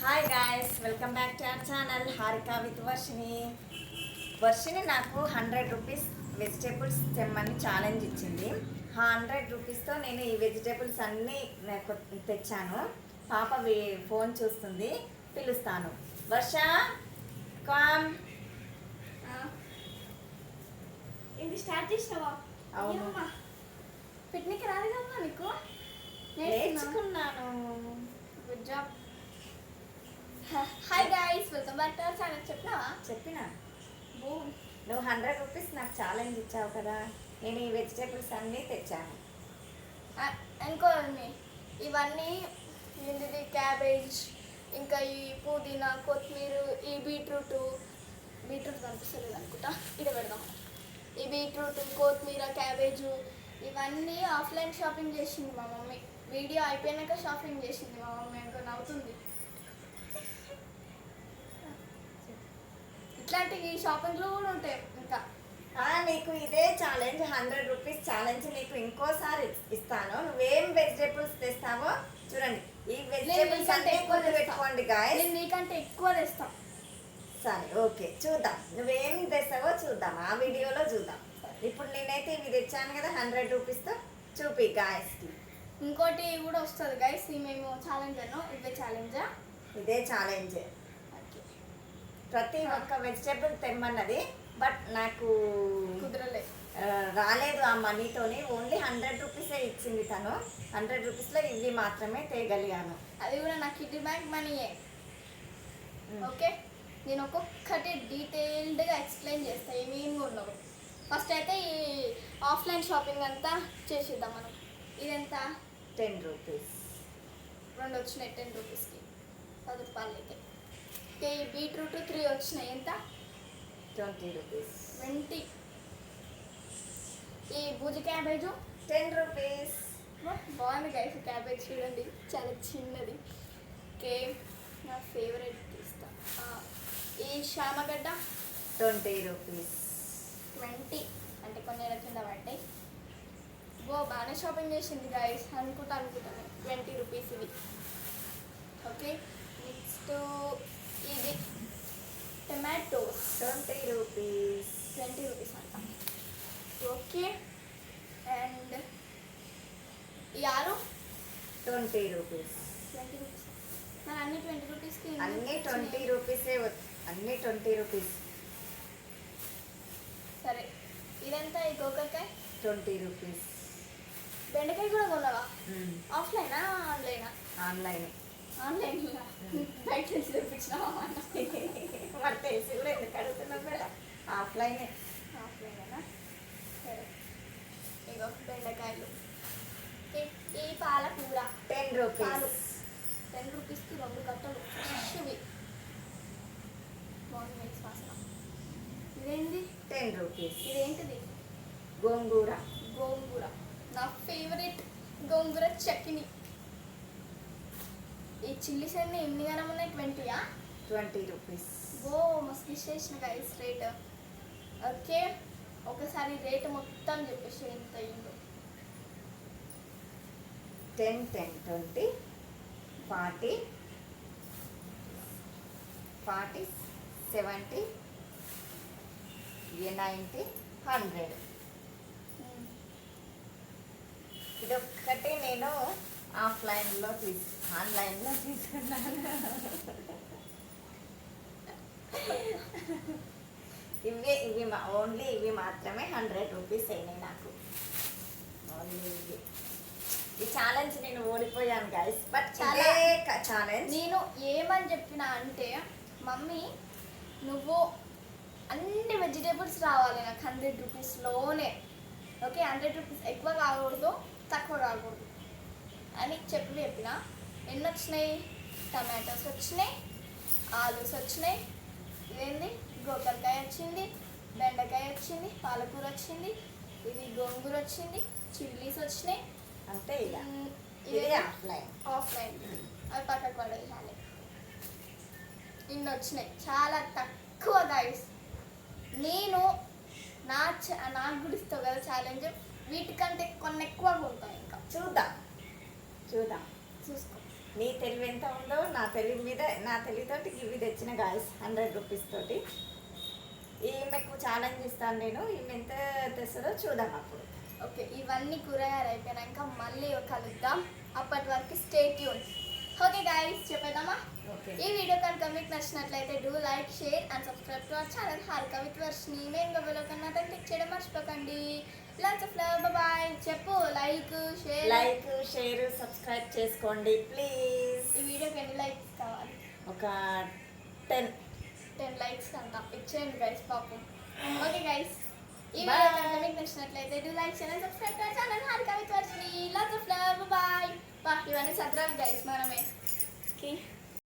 Hi guys, welcome back to our channel Harika with Varshini. Varshini నాకు 100 rupees vegetables తెమ్మని challenge ఇచ్చింది. 100 రూపీస్తో నేను ఈ వెజిటేబుల్స్ అన్నీ తెచ్చాను. పాప ఫోన్ చూస్తుంది, పిలుస్తాను. వర్ష కామ్. ఇది స్టార్ట్ చేసినావా? అవును, పిక్నిక్ రాలేదమ్మా నీకు? నేర్చుకున్నాను. Good job. Hi guys, welcome back to our channel. చెప్పినా నువ్వు 100 రూపీస్ నాకు ఛాలెంజ్ ఇచ్చావు కదా, నేను ఈ వెజిటేబుల్స్ అన్నీ తెచ్చాను. ఇంకో ఇవన్నీ ఏంటిది, క్యాబేజ్, ఇంకా ఈ పుదీనా, కొత్తిమీర, ఈ బీట్రూట్ కనిపిస్తలేదు అనుకుంటా, ఇది పెడదాం. ఈ బీట్రూట్, కొత్తిమీర, క్యాబేజు ఇవన్నీ ఆఫ్లైన్ షాపింగ్ చేసింది మా మమ్మీ. వీడియో అయిపోయినాక షాపింగ్ చేసింది మా మమ్మీ. ఇంకా నవ్వుతుంది. ఇట్లాంటి షాపింగ్లు కూడా ఉంటాయి. ఇంకా నీకు ఇదే ఛాలెంజ్, 100 రూపీస్ ఛాలెంజ్ నీకు ఇంకోసారి ఇస్తాను. నువ్వేం వెజిటేబుల్స్ తెస్తావో చూడండి. ఈ వెజిటేబుల్స్ అన్నీ కొన్ని పెట్టుకోండి గాయస్. నేను నీకంటే ఎక్కువ తెస్తాను. సరే, ఓకే, చూద్దాం నువ్వేం తెస్తావో చూద్దాం, ఆ వీడియోలో చూద్దాం. ఇప్పుడు నేనైతే ఇవి తెచ్చాను కదా 100 రూపీస్తో, చూపి గాయస్కి. ఇంకోటి కూడా వస్తుంది గైస్, మేము ఛాలెంజ్ అన్నాం. ఇదే ఛాలెంజా? ఇదే ఛాలెంజ్. ప్రతి ఒక్క వెజిటేబుల్ తెమ్మన్నది, బట్ నాకు కుదరలేదు, రాలేదు ఆ మనీతోని. ఓన్లీ 100 రూపీసే ఇచ్చింది తను. 100 రూపీస్లో ఇవి మాత్రమే తేగలిగాను. అది కూడా నా కిడ్డీ బ్యాంక్ మనీయే. ఓకే, నేను ఒక్కొక్కటి డీటెయిల్డ్గా ఎక్స్ప్లెయిన్ చేస్తాను ఏమేమి ఉన్నావు. ఫస్ట్ అయితే ఈ ఆఫ్లైన్ షాపింగ్ అంతా చేసేద్దాం మనం. ఇదెంత? 10 రూపీస్. 2 వచ్చినాయి 10 రూపీస్కి, 10 రూపాయలు అయితే. ఓకే, ఈ బీట్రూట్ 3 వచ్చినాయి, ఎంత? 20 రూపీస్. 20. ఈ బూజి క్యాబేజు 10 రూపీస్. బాగుంది గైస్, క్యాబేజ్ చూడండి, చాలా చిన్నది. ఓకే, నా ఫేవరెట్ తీస్తా. ఈ శామగడ్డ 20 రూపీస్. 20 అంటే కొన్ని కింద పడ్డాయి. బాగానే షాపింగ్ చేసింది గైస్ అనుకుంటాను. 20 రూపీస్ ఇవి. ఓకే, నెక్స్ట్ ఇది టమాటోస్ 20 రూపీస్. 20 రూపీస్ అంట. ఓకే, అండ్ ఈ ఆలు 20 రూపీస్. 20 రూపీస్. మరి అన్ని 20 రూపీస్కి అన్నీ 20 రూపీసే, అన్నీ 20 రూపీస్. సరే, ఇదంతా ఈ గోకరకాయ 20 రూపీస్. బెండకాయ కూడా కొన్నావా? ఆఫ్లైనా ఆన్లైనా? ఆన్లైన్. ఆన్లైన్ బయట నుంచి తెప్పించినావా? మరి తెలిసి కూడా ఎందుకు అడుగుతున్నావు మేడం? ఆఫ్లైనే. ఆఫ్లైనేనా? సరే, ఇగో బెండకాయలు. ఈ పాలకూర 10 రూపీస్. 10 రూపీస్కి 2 కట్టలు ఫ్రెష్వి. బాగుంది వాసన. ఇదేంటి? 10 రూపీస్. ఇదేంటిది? గోంగూర. గోంగూర నా ఫేవరెట్. గోంగూర చట్నీ. ఈ చిల్లీస్ అన్నీ ఎన్ని గనం ఉన్నాయి? 20యా? 20 రూపీస్. మస్తు ఇచ్చేసిన గైస్ రేట్. ఓకే, ఒకసారి రేట్ మొత్తం చెప్పేసి ఎంత అయ్యిందో. 10, 10, 20, 40, 40, 70, 90, 100. ఇదొక్కటి నేను ఆన్లైన్లో తీసుకున్నాను. ఇవి ఓన్లీ ఇవి మాత్రమే 100 రూపీస్ అయినాయి నాకు. ఓన్లీ ఇవి. ఈ ఛాలెంజ్ నేను ఓడిపోయాను గైస్, బట్ చాలా ఛాలెంజ్. నేను ఏమని చెప్పిన అంటే, మమ్మీ నువ్వు అన్ని వెజిటేబుల్స్ రావాలి నాకు 100 రూపీస్లోనే. ఓకే, 100 రూపీస్ ఎక్కువ కాకూడదు, తక్కువ కాకూడదు అని చెప్పిన. ఎన్ని వచ్చినాయి? టమాటోస్ వచ్చినాయి, ఆలూస్ వచ్చినాయి, ఇదేంది గోకరకాయ వచ్చింది, బెండకాయ వచ్చింది, పాలకూర వచ్చింది, ఇది గోంగూర వచ్చింది, చిల్లీస్ వచ్చినాయి. అంటే ఇది ఆఫ్లైన్. అవి పక్కకు పడేయాలి. ఇన్ని వచ్చినాయి, చాలా తక్కువ గైస్. నేను నాకు గుడిస్తావు కదా ఛాలెంజ్, వీటికంటే కొన్ని ఎక్కువ కొంటాను. ఇంకా చూద్దాం. చూసుకో. నీ తెలివి ఎంత ఉందో నా తెలివి మీద నా తెలివితోటి ఇవి తెచ్చిన గాయస్ 100 రూపీస్ తోటి. ఈమెకు ఛాలెంజ్ ఇస్తాను నేను, ఈమె ఎంత తెస్తుందో చూద్దాం అప్పుడు. ఓకే, ఇవన్నీ కూరగాయలు అయిపోయాక మళ్ళీ కలుద్దాం. అప్పటి వరకు స్టే ట్యూన్. ఓకే గైస్, చెప్పేద్దామా? ఓకే. ఈ వీడియో కనుక మీకు నచ్చినట్లయితే do like, share and subscribe to our channel Harika with Varshini. మెయిన్ గబలో కన్నా క్లిక్ చేయడం మర్చిపోకండి. Lots of love, bye. చెప్పు లైక్, షేర్, సబ్స్క్రైబ్ చేసుకోండి ప్లీజ్. ఈ వీడియోకి ఎన్ని లైక్స్ కావాలి? ఒక 10 లైక్స్ అంట ఇచ్చేయండి గైస్ పాపం. ఓకే గైస్, ఈ Bye. వీడియో కనుక మీకు నచ్చినట్లయితే do like, share and subscribe to our channel Harika with Varshini. Lots of love, bye. ఇవన్నీ సదరాలు గైస్ మనమే. ఓకే.